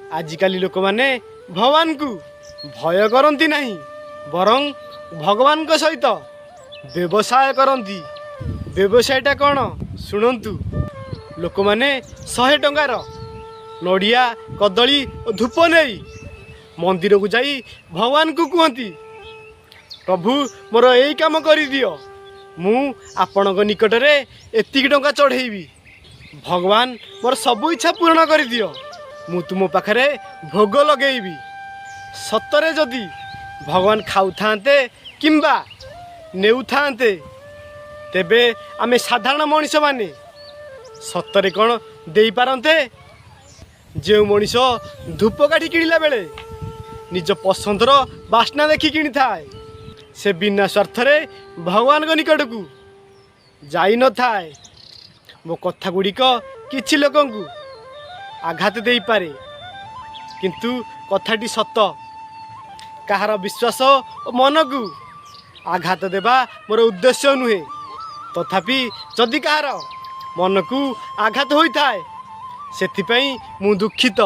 आजिकाली लोक माने भगवान को भय करती नहीं बरं भगवान को सहित व्यवसाय करती। व्यवसायटा कौन शुणु लोक माने 100 टंकार नड़िया कदली और धूप नहीं मंदिर को जाई भगवान को कहती प्रभु मोर यही काम कर दियो मु आपण निकट में एतिक टंका चढ़ेबी भगवान मोर सब इच्छा पूर्ण कर दियो मु तुम पाखरे भोग लगेबी। सतरे जदि भगवान खाऊ थांते किंबा नेउ थांते तेबे आमे साधारण मनीष माने सतरे कौन दे पारंते। जो मनीष धूप काठी किणिला बेले निज पसंदर बास्ना देखी किणी थाए से बिना स्वार्थ रे भगवान को निकट को जाई न थाए। मो कथा गुड़िक किछि लोकंकु आघात दे पारे किंतु कथाटी सत कहार विश्वास और मन को आघात देवा मोर उद्देश्य नुहे। तथापि जदि कहार मन को आघात होई थाए सेथिपई मु दुखित।